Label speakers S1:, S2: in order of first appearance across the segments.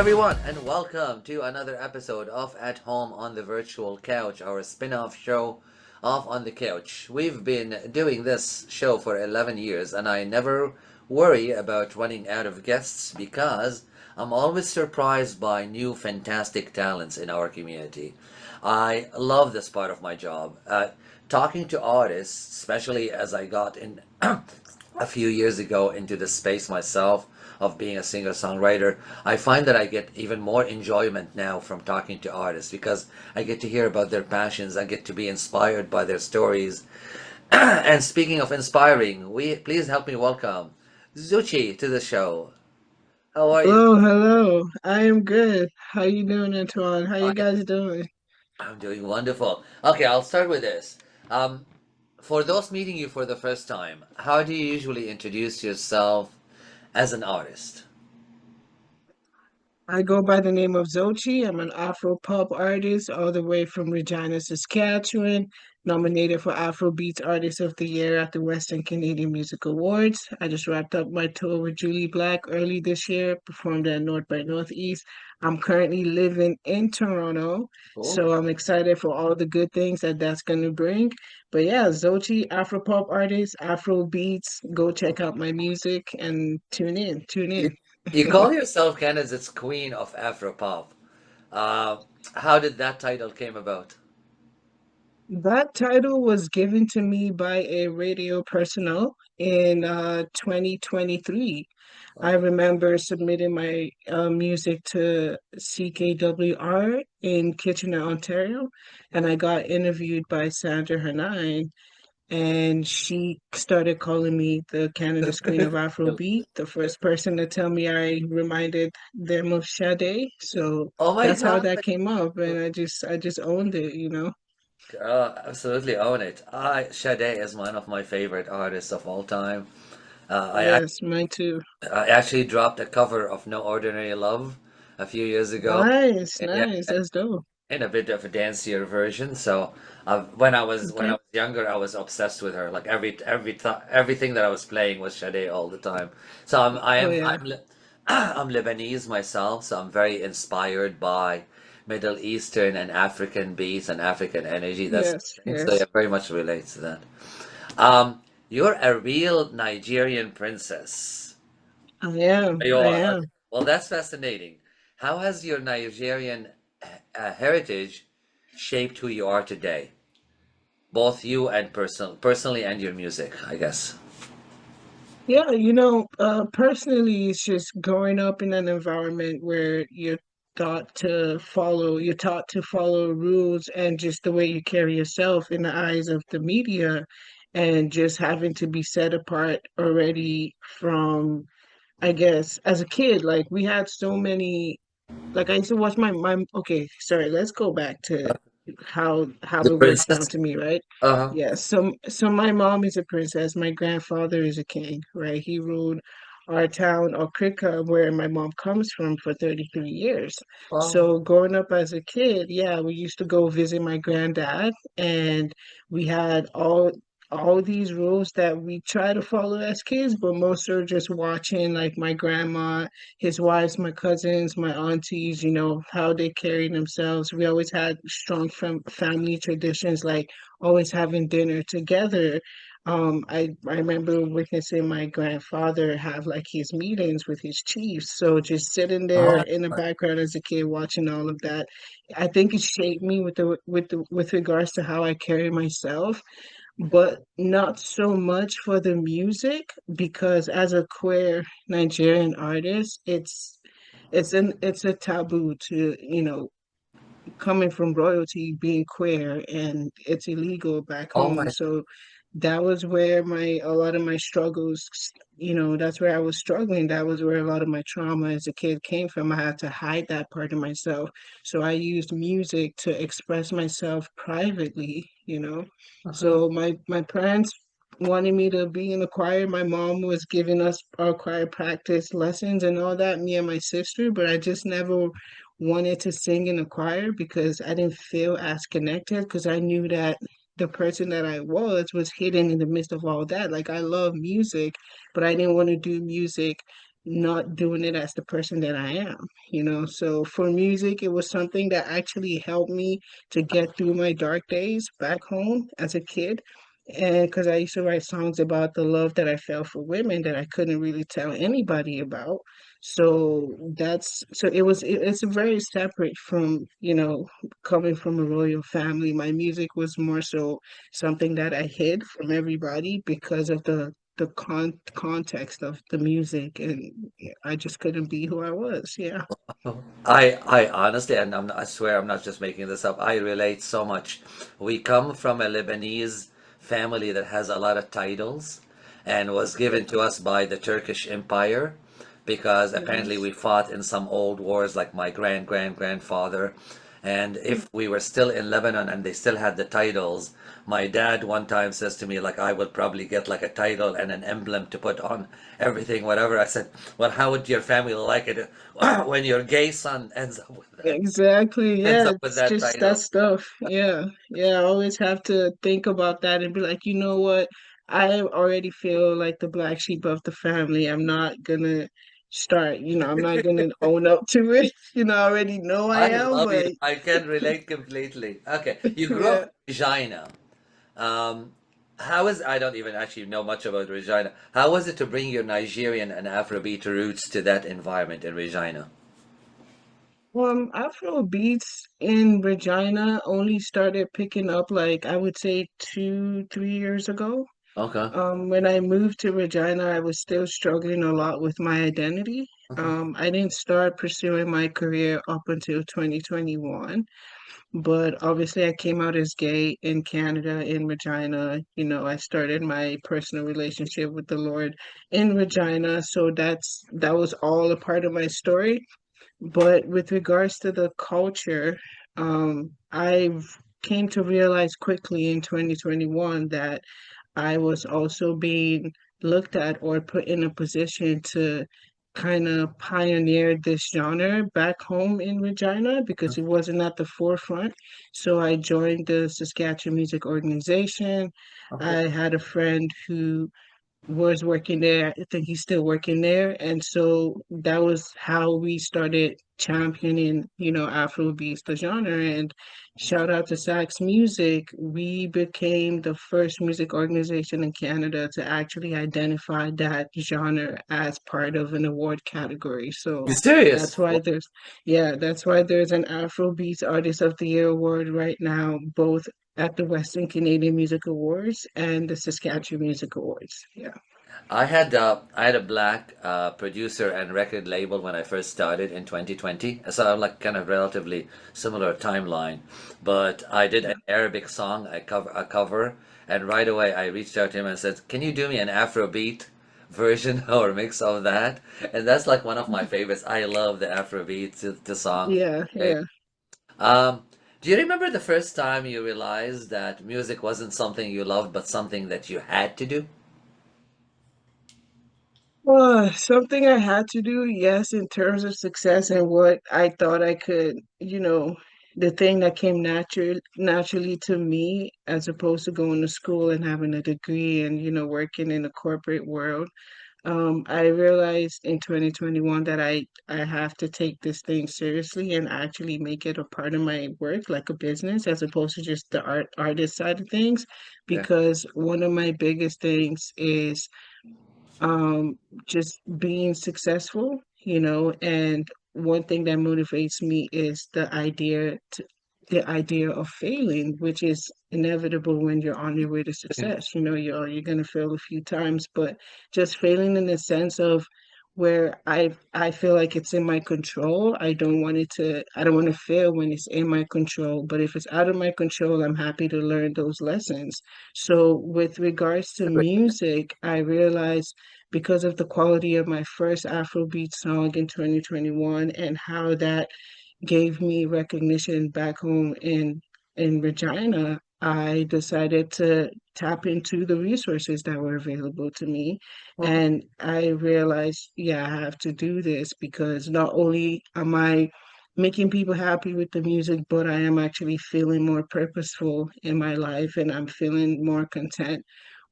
S1: everyone, and welcome to another episode of At Home on the Virtual Couch, our spin off show of On the Couch. We've been doing this show for 11 years, and I never worry about running out of guests because I'm always surprised by new fantastic talents in our community. I love this part of my job. Talking to artists, especially as I got in a few years ago into the space myself of being a singer-songwriter, I find that I get even more enjoyment now from talking to artists because I get to hear about their passions, I get to be inspired by their stories. And speaking of inspiring, we please help me welcome Zuchi to the show. How are you?
S2: Hello, hello. I am good. How you doing, Antoine? How you
S1: I,
S2: guys doing?
S1: I'm doing wonderful. Okay, I'll start with this. Um, for those meeting you for the first time, how do you usually introduce yourself as an artist?
S2: I go by the name of ZOCHI. I'm an Afro-pop artist all the way from Regina, Saskatchewan, nominated for Afrobeats Artist of the Year at the Western Canadian Music Awards. I just wrapped up my tour with Julie Black early this year, performed at North by Northeast. I'm currently living in Toronto,
S1: Cool.
S2: so I'm excited for all the good things that that's going to bring. But yeah, ZOCHI, Afro-pop artist, Afro beats. Go check out my music and tune
S1: You,
S2: in.
S1: you call yourself Canada's Queen of Afropop. Uh, how did that title came about?
S2: That title was given to me by a radio personnel in 2023. I
S1: Okay.
S2: remember submitting my music to CKWR in Kitchener, Ontario, and I got interviewed by Sandra Hernine, and she started calling me the Canada's Queen of Afrobeat, the first person to tell me I reminded them of Sade. So
S1: Oh my
S2: that's how
S1: God.
S2: that came up, and I just owned it.
S1: Absolutely own it. Sade is one of my favorite artists of all time.
S2: Yes, mine too.
S1: I actually dropped a cover of No Ordinary Love a few years ago.
S2: Nice,
S1: Yeah,
S2: nice. That's dope.
S1: in a bit of a dancier version. So when I
S2: Okay.
S1: was younger, I was obsessed with her. Like everything that I was playing was Sade all the time. So
S2: Oh yeah.
S1: I'm Lebanese myself, so I'm very inspired by Middle Eastern and African beats and African energy. That's
S2: Yes,
S1: so yeah,
S2: yes.
S1: very much relates to that. You're a real Nigerian princess.
S2: I am.
S1: You
S2: I
S1: are. Okay.
S2: am.
S1: Well, that's fascinating. How has your Nigerian heritage shaped who you are today? Both you and personally and your music, I guess.
S2: Yeah, personally, it's just growing up in an environment where you're taught to follow rules and just the way you carry yourself in the eyes of the media, and just having to be set apart already from, I guess, as a kid. Like we had so many. Like I used to watch okay, sorry, let's go back to how
S1: The
S2: it went down
S1: princess.
S2: to me, right?
S1: Uh-huh.
S2: Yeah, so my mom is a princess, my grandfather is a king, right? He ruled our town, Okrika, where my mom comes from, for 33 years.
S1: Well,
S2: So growing up as a kid, yeah, we used to go visit my granddad, and we had all these rules that we try to follow as kids, but most are just watching, like my grandma, his wives, my cousins, my aunties, how they carry themselves. We always had strong family traditions, like always having dinner together. I remember witnessing my grandfather have like his meetings with his chiefs. So just sitting
S1: oh
S2: there
S1: my
S2: in the
S1: God.
S2: background as a kid watching all of that, I think it shaped me with regards to how I carry myself, but not so much for the music, because as a queer Nigerian artist, it's a taboo to, coming from royalty, being queer, and it's illegal back
S1: Oh
S2: home.
S1: my.
S2: So that was where my a lot of my struggles, that's where I was struggling. That was where a lot of my trauma as a kid came from. I had to hide that part of myself. So I used music to express myself privately.
S1: Uh-huh.
S2: So my parents wanted me to be in the choir. My mom was giving us our choir practice lessons and all that, me and my sister, but I just never wanted to sing in a choir because I didn't feel as connected, because I knew that the person that I was hidden in the midst of all that. Like I love music, but I didn't want to do music not doing it as the person that I am, you know. So for music, it was something that actually helped me to get through my dark days back home as a kid. And because I used to write songs about the love that I felt for women that I couldn't really tell anybody about. So it's very separate from, you know, coming from a royal family. My music was more so something that I hid from everybody because of the context of the music, and I just couldn't be who I was. Yeah.
S1: I honestly, and I swear I'm not just making this up, I relate so much. We come from a Lebanese family that has a lot of titles and was given to us by the Turkish Empire because apparently
S2: Yes.
S1: we fought in some old wars, like my grandfather. And if we were still in Lebanon and they still had the titles, my dad one time says to me, like, I would probably get like a title and an emblem to put on everything, whatever. I said, well, how would your family like it when your gay son
S2: Exactly.
S1: ends
S2: Yeah,
S1: up with
S2: it's
S1: that
S2: just that
S1: title?
S2: stuff. Yeah. Yeah, I always have to think about that and be like, you know what? I already feel like the black sheep of the family. I'm not gonna start, I'm not gonna own up to it. I already know I
S1: I
S2: am,
S1: love you.
S2: but
S1: I can relate completely. Okay, you grew up
S2: yeah.
S1: in Regina. Um, how is, I don't even actually know much about Regina. How was it to bring your Nigerian and Afrobeat roots to that environment in Regina?
S2: Afro beats in Regina only started picking up like I would say 3 years ago.
S1: Okay.
S2: When I moved to Regina, I was still struggling a lot with my identity.
S1: Mhm.
S2: I didn't start pursuing my career up until 2021, but obviously I came out as gay in Canada, in Regina. I started my personal relationship with the Lord in Regina, so that was all a part of my story. But with regards to the culture, I've came to realize quickly in 2021 that I was also being looked at or put in a position to kind of pioneer this genre back home in Regina because it wasn't at the forefront. So I joined the Saskatchewan Music Organization.
S1: Okay.
S2: I had a friend who was working there. I think he's still working there. And so that was how we started championing, Afrobeats, the genre. And shout out to Sax Music. We became the first music organization in Canada to actually identify that genre as part of an award category. So
S1: You serious?
S2: that's why there's an Afrobeats Artist of the Year award right now, both at the Western Canadian Music Awards and the Saskatchewan Music Awards. Yeah.
S1: I had a black producer and record label when I first started in 2020. So I'm like kind of relatively similar timeline. But I did an Arabic song, a cover, and right away I reached out to him and said, "Can you do me an Afrobeat version or mix of that?" And that's like one of my favorites. I love the Afrobeat the song.
S2: Yeah,
S1: Right.
S2: yeah.
S1: Um, do you remember the first time you realized that music wasn't something you loved, but something that you had to do?
S2: Something I had to do, yes, in terms of success and what I thought I could, the thing that came naturally to me as opposed to going to school and having a degree and, working in the corporate world. I realized in 2021 that I have to take this thing seriously and actually make it a part of my work, like a business, as opposed to just the artist side of things,
S1: Yeah.
S2: because one of my biggest things is just being successful, and one thing that motivates me is the idea of failing, which is inevitable when you're on your way to success. You're gonna fail a few times, but just failing in the sense of where I feel like it's in my control. I don't want to fail when it's in my control, but if it's out of my control, I'm happy to learn those lessons. So with regards to music, I realized because of the quality of my first Afrobeat song in 2021 and how that gave me recognition back home in Regina, I decided to tap into the resources that were available to me. And I realized, yeah, I have to do this because not only am I making people happy with the music, but I am actually feeling more purposeful in my life and I'm feeling more content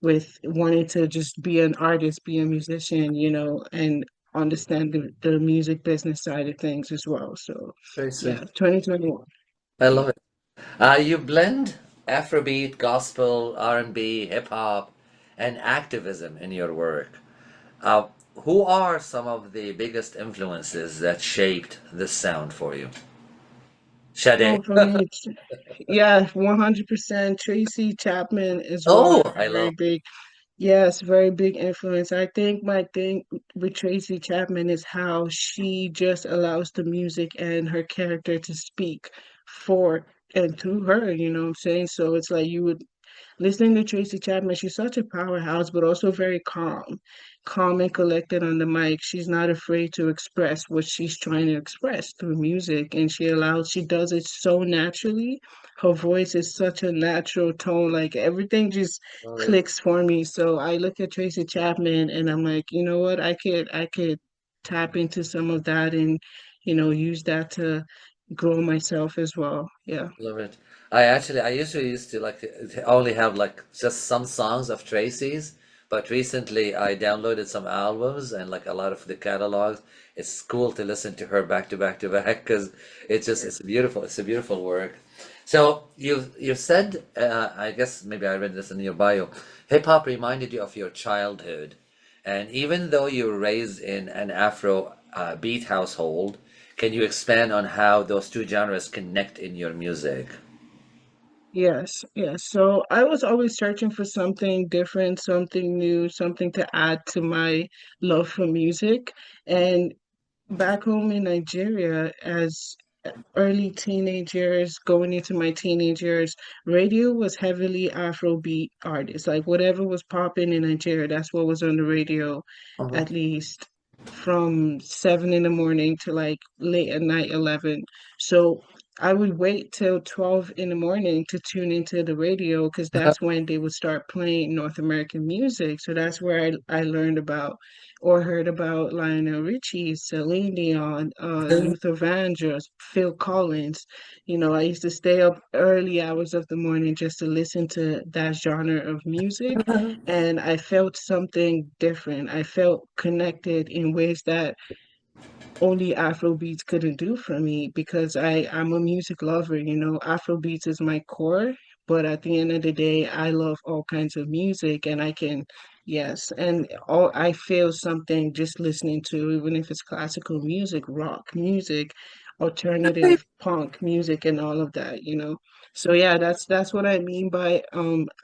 S2: with wanting to just be an artist, be a musician, and understand the music business side of things as well. So
S1: Very
S2: yeah,
S1: sweet.
S2: 2021.
S1: I
S2: Yeah.
S1: love it. You blend Afrobeat, gospel, R&B, hip hop, and activism in your work. Uh, who are some of the biggest influences that shaped this sound for you? Sade.
S2: Oh, for me, it's yeah, 100%. Tracy Chapman as well
S1: Oh,
S2: is a
S1: I
S2: very
S1: love.
S2: big, yes, very big influence. I think my thing with Tracy Chapman is how she just allows the music and her character to speak for and through her, you know what I'm saying? So it's like you would listening to Tracy Chapman, she's such a powerhouse, but also very calm and collected on the mic. She's not afraid to express what she's trying to express through music, and she does it so naturally. Her voice is such a natural tone, like everything just
S1: Love it.
S2: clicks for me. So I look at Tracy Chapman and I'm like, you know what, I could tap into some of that and, use that to grow myself as well. Yeah.
S1: Love it. I usually used to like only have like just some songs of Tracy's, but recently I downloaded some albums and like a lot of the catalogs. It's cool to listen to her back to back to back because it's a beautiful work. So you said I guess maybe I read this in your bio. Hip hop reminded you of your childhood, and even though you were raised in an Afro beat household, can you expand on how those two genres connect in your music?
S2: Yes, yes. So I was always searching for something different, something new, something to add to my love for music. And back home in Nigeria, as early teenage years, going into my teenage years, radio was heavily Afrobeat artists. Like whatever was popping in Nigeria, that's what was on the radio,
S1: Uh-huh.
S2: at least from 7 in the morning to like late at night, 11. So I would wait till 12 in the morning to tune into the radio because that's when they would start playing North American music. So that's where I learned about or heard about Lionel Richie, Celine Dion, Luther Vandross, Phil Collins. I used to stay up early hours of the morning just to listen to that genre of music, and I felt something different. I felt connected in ways that only Afro beats couldn't do for me because I'm a music lover, Afro beats is my core, but at the end of the day, I love all kinds of music and I can, yes, and all I feel something just listening to, even if it's classical music, rock music, alternative punk music and all of that. So yeah, that's what I mean by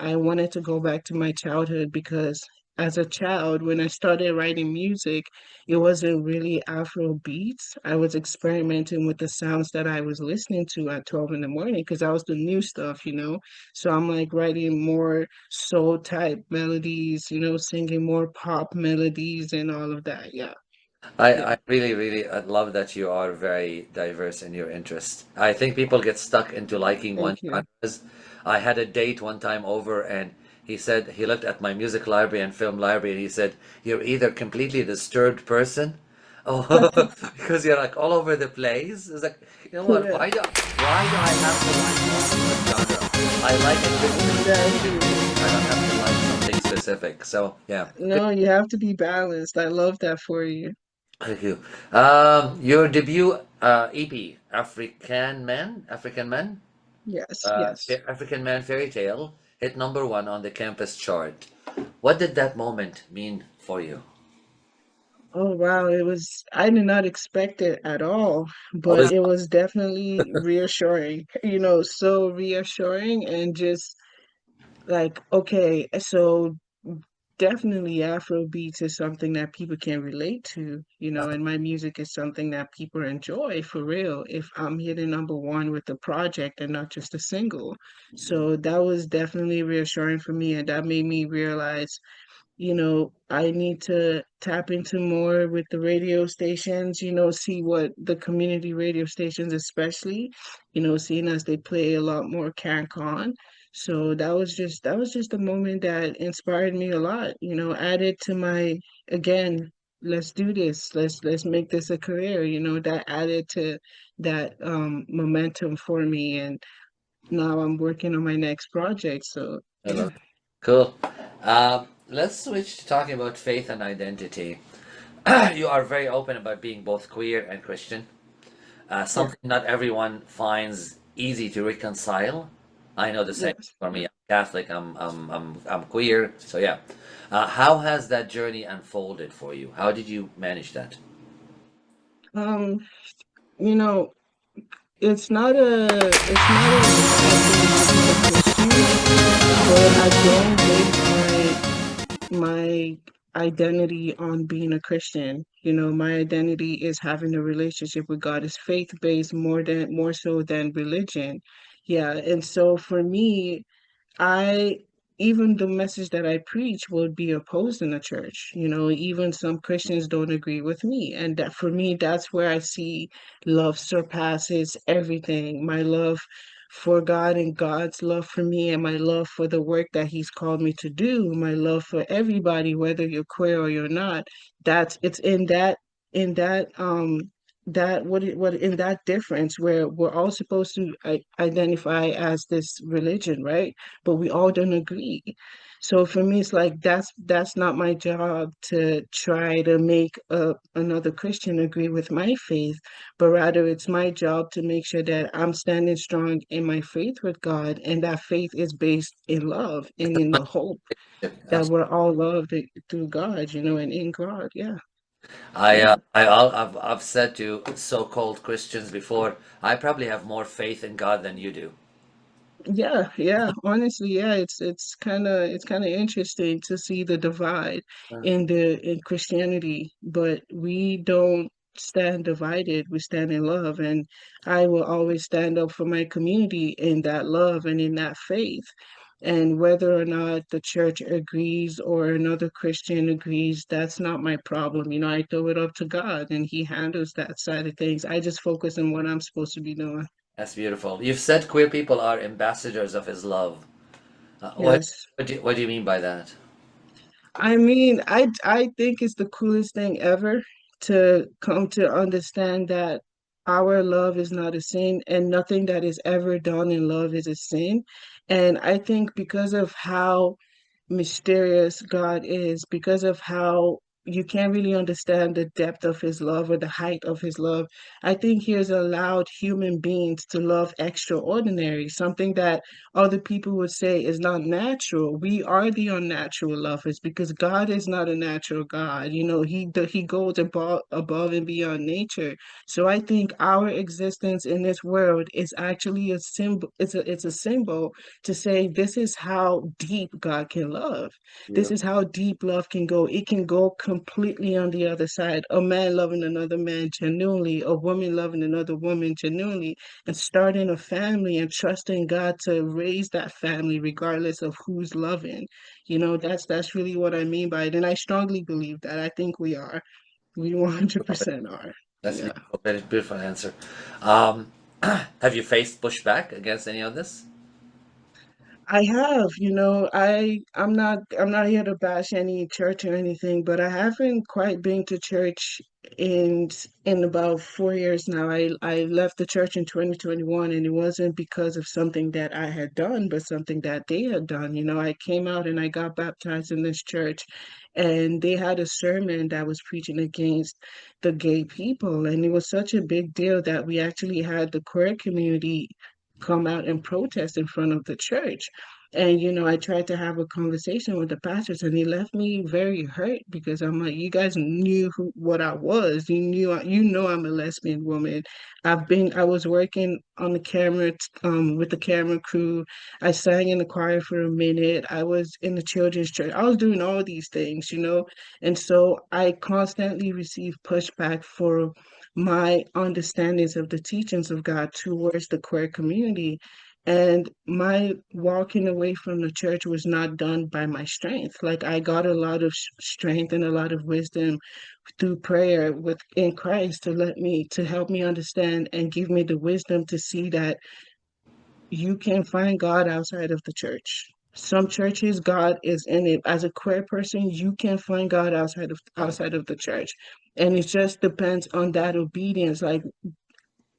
S2: I wanted to go back to my childhood because as a child, when I started writing music, it wasn't really Afro beats. I was experimenting with the sounds that I was listening to at 12 in the morning because that was the new stuff. So I'm like writing more soul type melodies, singing more pop melodies and all of that. Yeah. Yeah.
S1: I really, really love that you are very diverse in your interests. I think people get stuck into liking one
S2: Thank you.
S1: genres. I had a date one time over and he said he looked at my music library and film library and he said, "You're either completely disturbed person, oh, because you're like all over the place." It's like, you know what?
S2: Yeah,
S1: Why do I have to like one genre? I like a good
S2: exactly.
S1: music. I don't have to like something specific. So yeah, good.
S2: No, you have to be balanced. I love that for you.
S1: Thank you. Your debut EP, African Man,
S2: Yes, yes.
S1: African Man Fairy Tale, hit number one on the campus chart. What did that moment mean for you?
S2: Oh wow, I did not expect it at all, but
S1: Always.
S2: it was definitely reassuring, so reassuring and just like, okay, so definitely Afro beats is something that people can relate to, and my music is something that people enjoy for real if I'm hitting number one with the project and not just a single. So that was definitely reassuring for me, and that made me realize I need to tap into more with the radio stations, see what the community radio stations, especially, seeing as they play a lot more CanCon. So that was just a moment that inspired me a lot, added to my, again, let's do this. Let's make this a career, that added to that momentum for me. And now I'm working on my next project. So
S1: I
S2: yeah.
S1: love it. Cool. Let's switch to talking about faith and identity. You are very open about being both queer and Christian.
S2: Yeah.
S1: Something not everyone finds easy to reconcile. I know the same
S2: Yes.
S1: for me. I'm Catholic. I'm queer. So yeah. How has that journey unfolded for you? How did you manage that?
S2: Um, you know, it's not a bad thing to be a Christian, but I don't base my identity on being a Christian. You know, my identity is having a relationship with God. It's faith-based more so than religion. Yeah, and so for me, I even the message that I preach will be opposed in the church. You know, even some Christians don't agree with me. And that for me, that's where I see love surpasses everything. My love for God and God's love for me and my love for the work that He's called me to do, my love for everybody, whether you're queer or you're not, that's it's in that what in that difference where we're all supposed to identify as this religion, right? But we all don't agree. So for me, it's like that's not my job to try to make another Christian agree with my faith, but rather it's my job to make sure that I'm standing strong in my faith with God, and that faith is based in love and in the hope that
S1: Absolutely.
S2: we're all loved through God, and in God. Yeah,
S1: I,
S2: yeah.
S1: uh, I, I've said to so-called Christians before, I probably have more faith in God than you do.
S2: Yeah, yeah. Honestly, yeah, it's kind of interesting to see the divide in Christianity, but we don't stand divided. We stand in love, and I will always stand up for my community in that love and in that faith. And whether or not the church agrees or another Christian agrees, that's not my problem. You know, I throw it up to God and He handles that side of things. I just focus on what I'm supposed to be doing.
S1: That's beautiful. You've said queer people are ambassadors of His love. Uh, what,
S2: Yes.
S1: what do you mean by that?
S2: I mean, I think it's the coolest thing ever to come to understand that our love is not a sin and nothing that is ever done in love is a sin. And I think because of how mysterious God is, because of how you can't really understand the depth of his love or the height of his love. I think he has allowed human beings to love extraordinary, something that other people would say is not natural. We are the unnatural lovers because God is not a natural God. You know, he goes above and beyond nature. So I think our existence in this world is actually a symbol. It's a symbol to say this is how deep God can love. This is
S1: Beautiful.
S2: how deep love can go. It can go completely on the other side. A man loving another man genuinely, a woman loving another woman genuinely, and starting a family and trusting God to raise that family regardless of who's loving. You know, that's really what I mean by it. And I strongly believe that. I think we are. We 100% are.
S1: That's
S2: Yeah.
S1: beautiful. Very beautiful answer. Um, have you faced pushback against any of this?
S2: I have, I'm not here to bash any church or anything, but I haven't quite been to church in about 4 years now. I left the church in 2021, and it wasn't because of something that I had done, but something that they had done. You know, I came out and I got baptized in this church, and they had a sermon that was preaching against the gay people, and it was such a big deal that we actually had the queer community come out and protest in front of the church. And, I tried to have a conversation with the pastors, and he left me very hurt because I'm like, you guys knew what I was. I'm a lesbian woman. I was working on the camera, with the camera crew. I sang in the choir for a minute. I was in the children's church. I was doing all these things. And so I constantly receive pushback for my understandings of the teachings of God towards the queer community. And my walking away from the church was not done by my strength. Like I got a lot of strength and a lot of wisdom through prayer within Christ to help me understand and give me the wisdom to see that you can find God outside of the church. Some churches, God is in it. As a queer person, you can find God outside of the church. And it just depends on that obedience. Like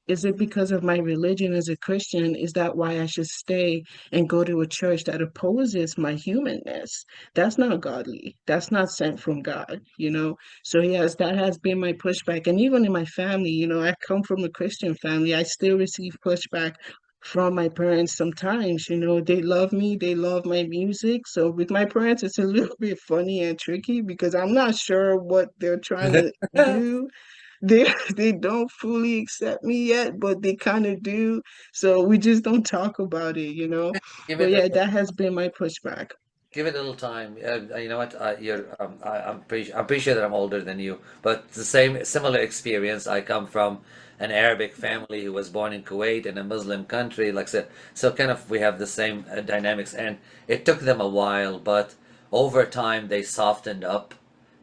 S2: is it because of my religion as a Christian? Is that why I should stay and go to a church that opposes my humanness? That's not godly. That's not sent from God, you know? So, yes, that has been my pushback. And even in my family, you know, I come from a Christian family, I still receive pushback from my parents sometimes. You know, they love me, they love my music. So with my parents, it's a little bit funny and tricky because I'm not sure what they're trying to do. They they don't fully accept me yet, but they kind of do. So we just don't talk about it, you know.
S1: Give
S2: But
S1: it
S2: yeah, that has been my pushback.
S1: Give it a little time. You know what? I'm pretty sure that I'm older than you, but the same similar experience. I come from an Arabic family who was born in Kuwait in a Muslim country. Like I said, so kind of we have the same dynamics, and it took them a while, but over time they softened up,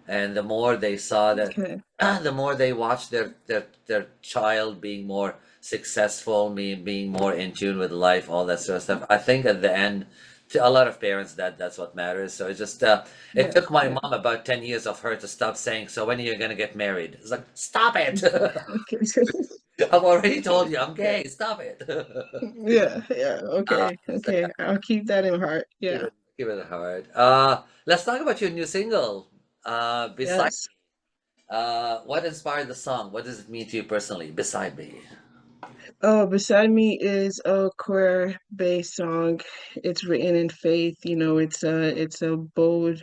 S1: and the more they saw that,
S2: Okay.
S1: the more they watched their child being more successful, me being more in tune with life, all that sort of stuff. I think at the end, to a lot of parents, that's what matters. So it just it
S2: Yeah,
S1: took my
S2: yeah.
S1: mom about 10 years of her to stop saying, "So when are you gonna get married?" It's like, stop it!
S2: Okay.
S1: I've already told you I'm
S2: Yeah,
S1: gay. Stop it.
S2: yeah, yeah. Okay,
S1: So yeah,
S2: okay. I'll keep that in heart.
S1: give
S2: Yeah.
S1: it a heart. Let's talk about your new single. Beside
S2: Yes.
S1: Me. What inspired the song? What does it mean to you personally? Beside Me.
S2: Oh, Beside Me is a queer based song. It's written in faith, you know, it's a bold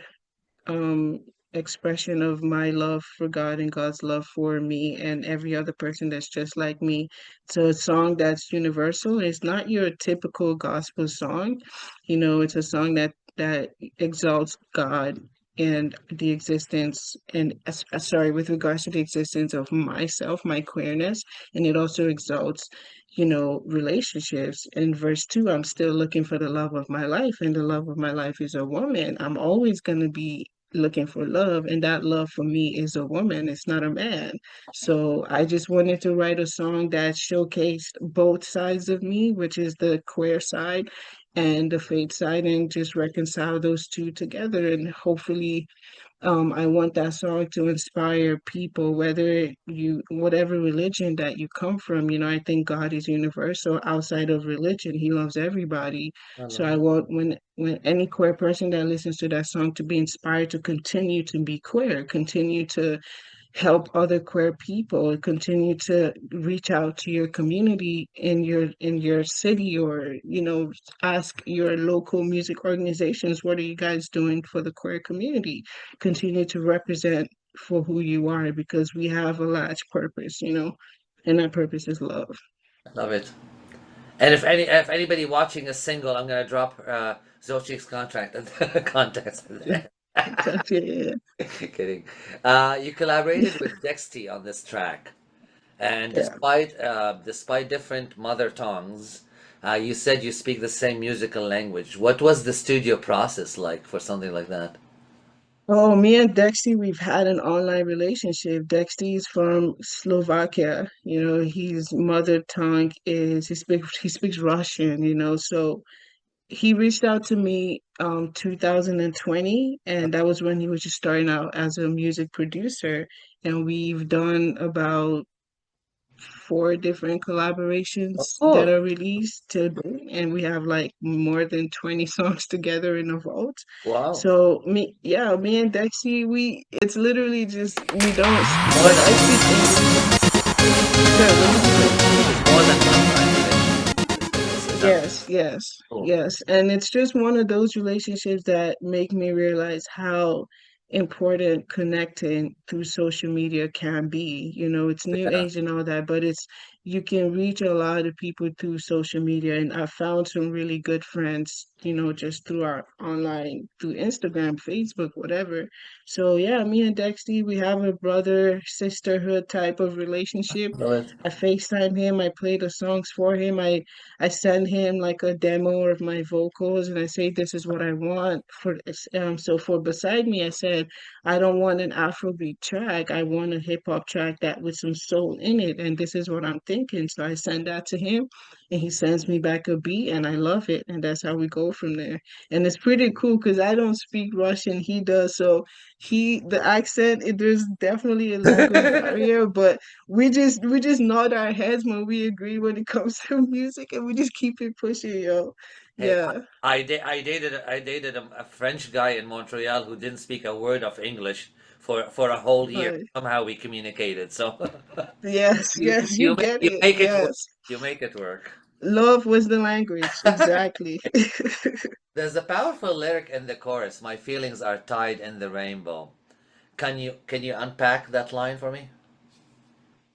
S2: um expression of my love for God and God's love for me and every other person that's just like me. It's a song that's universal. It's not your typical gospel song. You know, it's a song that exalts God and the existence and sorry, with regards to the existence of myself, my queerness, and it also exalts, you know, relationships. In verse 2, I'm still looking for the love of my life, and the love of my life is a woman. I'm always going to be looking for love, and that love for me is a woman, it's not a man. So I just wanted to write a song that showcased both sides of me, which is the queer side and the faith side, and just reconcile those two together. And hopefully, I want that song to inspire people, whether you, whatever religion that you come from. You know, I think God is universal outside of religion. He loves everybody.
S1: I
S2: So
S1: love
S2: I
S1: it.
S2: want when any queer person that listens to that song to be inspired to continue to be queer, continue to help other queer people, continue to reach out to your community in your city, or you know, ask your local music organizations, what are you guys doing for the queer community? Continue to represent for who you are, because we have a large purpose, you know, and that purpose is love.
S1: Love it. And if anybody watching is single, I'm gonna drop Zochi's contract and contacts there.
S2: Yeah,
S1: Kidding. You collaborated with Dexty on this track, and
S2: yeah.
S1: despite different mother tongues, you said you speak the same musical language. What was the studio process like for something like that?
S2: Oh, me and Dexty, we've had an online relationship. Dexty's from Slovakia. You know, his mother tongue is he speaks Russian, you know. So he reached out to me 2020, and that was when he was just starting out as a music producer. And we've done about four different collaborations that
S1: Oh,
S2: are released to date, and we have like more than 20 songs together in the vault.
S1: wow.
S2: So me and Dexy, we it's literally just we don't
S1: More
S2: like I
S1: than
S2: speak English. Sorry, what did you say?
S1: it's more than one time relationship. Is that
S2: Yes, yes,
S1: cool?
S2: yes. And it's just one of those relationships that make me realize how important connecting through social media can be. You know, it's new
S1: Yeah,
S2: age and all that, but it's you can reach a lot of people through social media. And I found some really good friends, you know, just through our online, through Instagram, Facebook, whatever. So yeah, me and Dexty, we have a brother sisterhood type of relationship.
S1: love it.
S2: I FaceTime him, I play the songs for him, I send him like a demo of my vocals, and I say this is what I want for so for Beside Me, I said I don't want an Afrobeat track. I want a hip hop track that with some soul in it, and this is what I'm thinking. So I send that to him and he sends me back a beat and I love it. And that's how we go from there. And it's pretty cool because I don't speak Russian, he does. So the accent, there's definitely a language barrier, but we just nod our heads when we agree when it comes to music and we just keep it pushing, yo.
S1: Hey,
S2: Yeah.
S1: I dated a French guy in Montreal who didn't speak a word of English for a whole year.
S2: Right.
S1: Somehow we communicated. So
S2: Yes, yes, you get
S1: you
S2: it.
S1: make it work.
S2: Yes.
S1: You make it work.
S2: Love was the language. Exactly.
S1: There's a powerful lyric in the chorus. My feelings are tied in the rainbow. Can you unpack that line for me?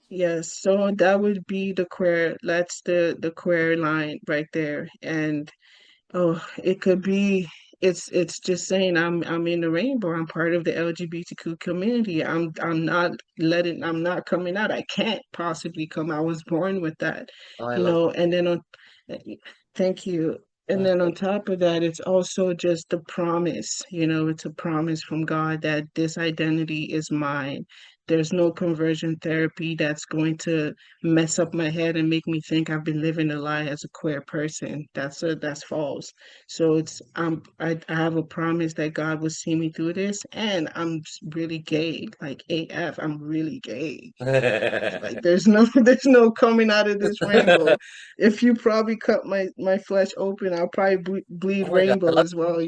S2: Yes, so that would be the queer, that's the queer line right there. And oh, it could be it's just saying I'm in the rainbow. I'm part of the LGBTQ community. I'm not coming out. I can't possibly come. I was born with that,
S1: Oh, I love
S2: and then on thank you. And
S1: that.
S2: then on top of that, it's also just the promise, it's a promise from God that this identity is mine. There's no conversion therapy that's going to mess up my head and make me think I've been living a lie as a queer person. That's false. So I have a promise that God will see me through this, and I'm really gay, like AF. I'm really gay. Like there's no coming out of this rainbow. If you probably cut my flesh open, I'll probably bleed
S1: Oh my God, I
S2: rainbow
S1: love
S2: as well.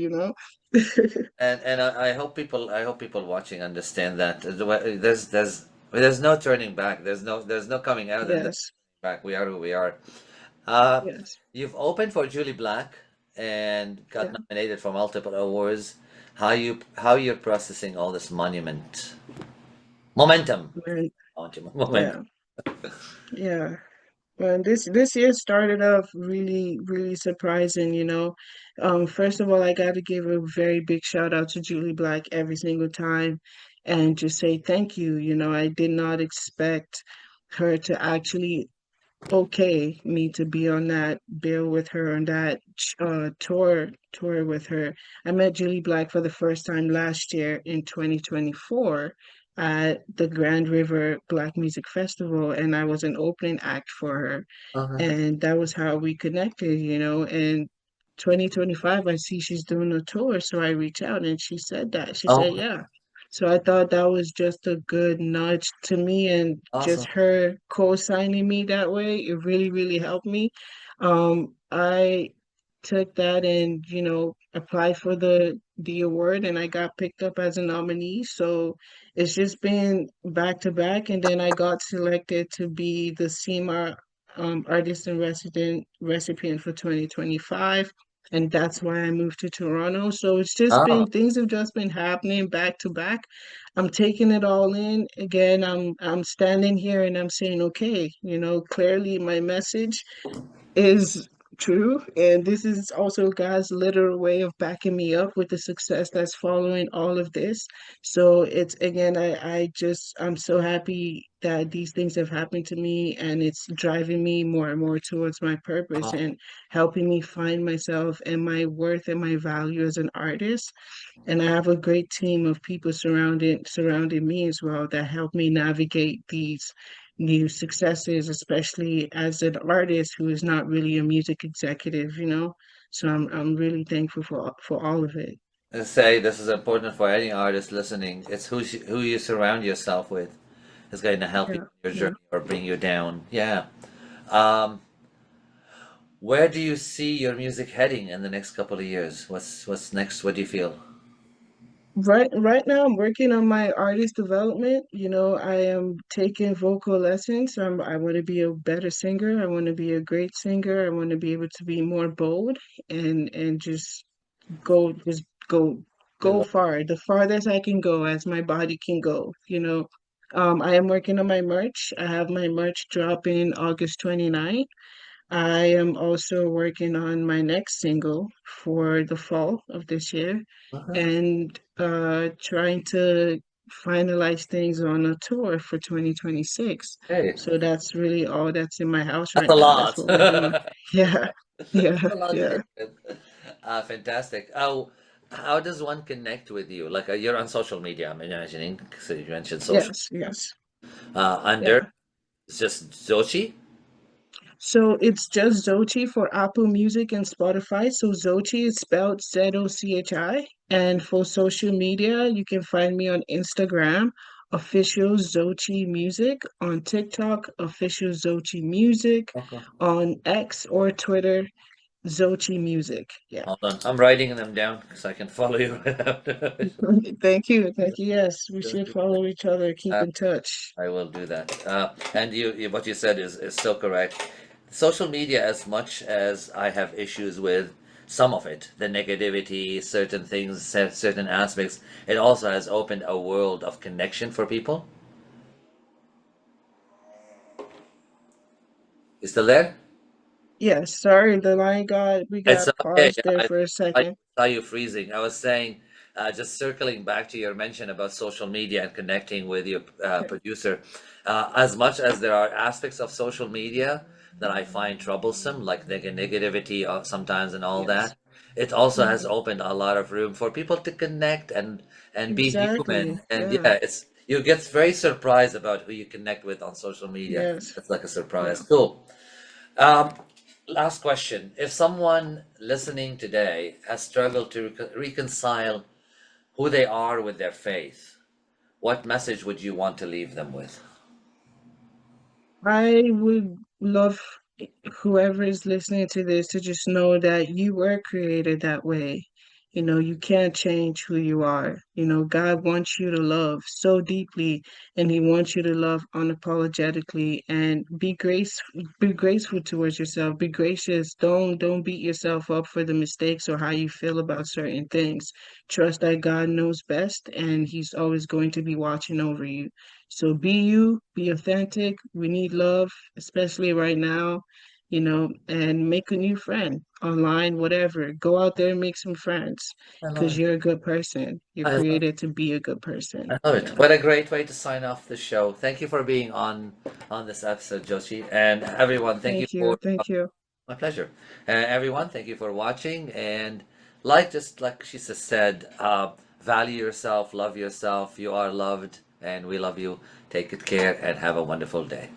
S1: and I hope people watching understand that there's no turning back. There's no coming out and then
S2: Yes,
S1: back. We are who we are. Uh,
S2: yes,
S1: you've opened for Julie Black and got
S2: yeah.
S1: nominated for multiple awards. How you're processing all this momentum?
S2: Man,
S1: Momentum.
S2: yeah, yeah. And this year started off really, really surprising. First of all, I got to give a very big shout out to Julie Black every single time and just say thank you. I did not expect her to actually okay me to be on that bill with her on that tour with her. I met Julie Black for the first time last year in 2024 at the Grand River Black Music Festival, and I was an opening act for her.
S1: Uh-huh.
S2: And that was how we connected. And 2025, I see she's doing a tour, so I reached out and she said that. She said,
S1: Oh,
S2: yeah. So I thought that was just a good nudge to me, and
S1: awesome.
S2: just her co-signing me that way, it really, really helped me. I took that and, applied for the award and I got picked up as a nominee. So it's just been back to back, and then I got selected to be the SEMA Artist in Resident recipient for 2025. And that's why I moved to Toronto. So it's just
S1: Oh.
S2: been things have just been happening back to back. I'm taking it all in. Again, I'm standing here and I'm saying, okay, clearly my message is true. And this is also God's literal way of backing me up with the success that's following all of this. So it's again, I'm so happy that these things have happened to me and it's driving me more and more towards my purpose and helping me find myself and my worth and my value as an artist. And I have a great team of people surrounding me as well that help me navigate these new successes, especially as an artist who is not really a music executive. So I'm really thankful for all of it.
S1: Say this is important for any artist listening. It's who you surround yourself with is going to help you
S2: Yeah,
S1: on your
S2: yeah.
S1: journey or bring you down. Yeah. Um, where do you see your music heading in the next couple of years? What's next? What do you feel?
S2: Right now, I'm working on my artist development. I am taking vocal lessons. I want to be a better singer. I want to be a great singer. I want to be able to be more bold and just go
S1: Good
S2: go
S1: luck.
S2: far, the farthest I can go as my body can go. I am working on my merch. I have my merch dropping August 29th. I am also working on my next single for the fall of this year
S1: Uh-huh.
S2: and trying to finalize things on a tour for 2026.
S1: Hey,
S2: So that's really all that's in my house
S1: that's
S2: right
S1: a
S2: now. That's
S1: lot.
S2: what we're doing. Yeah, yeah,
S1: A lot to
S2: yeah.
S1: get with. Fantastic. Oh, how does one connect with you? Like you're on social media, I'm imagining. So you mentioned social.
S2: Yes, yes,
S1: Under
S2: yeah.
S1: it's just Zochi.
S2: So it's just Zochi for Apple Music and Spotify. So Zochi is spelled ZOCHI. And for social media, you can find me on Instagram, official Zochi Music, on TikTok, official Zochi Music,
S1: Okay.
S2: on X or Twitter, Zochi Music. Yeah.
S1: Hold on. I'm writing them down because I can follow you right after.
S2: Thank you. Thank you. Yes, we should follow each other, keep
S1: Uh,
S2: in touch.
S1: I will do that. And what you said is so correct. Social media, as much as I have issues with some of it, the negativity, certain things, certain aspects, it also has opened a world of connection for people. You still there?
S2: Yes, sorry, we
S1: It's
S2: got
S1: okay.
S2: paused there for a
S1: I
S2: second.
S1: saw you freezing. I was saying, just circling back to your mention about social media and connecting with your producer. As much as there are aspects of social media that I find troublesome, like negativity sometimes and all
S2: Yes.
S1: that, it also has
S2: Mhm.
S1: opened a lot of room for people to connect and be
S2: Exactly.
S1: human. And
S2: Yeah.
S1: yeah, it's you get very surprised about who you connect with on social media.
S2: Yes.
S1: It's like a
S2: Yeah.
S1: surprise. Cool. Um, Last question. If someone listening today has struggled to reconcile who they are with their faith, what message would you want to leave them with?
S2: I would love whoever is listening to this to just know that you were created that way. You know, you can't change who you are. You know, God wants you to love so deeply, and He wants you to love unapologetically and be graceful towards yourself. Be gracious. Don't beat yourself up for the mistakes or how you feel about certain things. Trust that God knows best, and He's always going to be watching over you. So be you, be authentic. We need love, especially right now, you know, and make a new friend online, whatever. Go out there and make some friends
S1: I love
S2: because
S1: it.
S2: you're a good person. You're
S1: I love,
S2: created to be a good person.
S1: I love it.
S2: Yeah.
S1: What a great way to sign off the show. Thank you for being on this episode, Joshi. And everyone, thank you
S2: Thank you.
S1: for
S2: Thank you.
S1: my pleasure. Everyone, thank you for watching. And just like she just said, value yourself, love yourself. You are loved, and we love you. Take good care and have a wonderful day.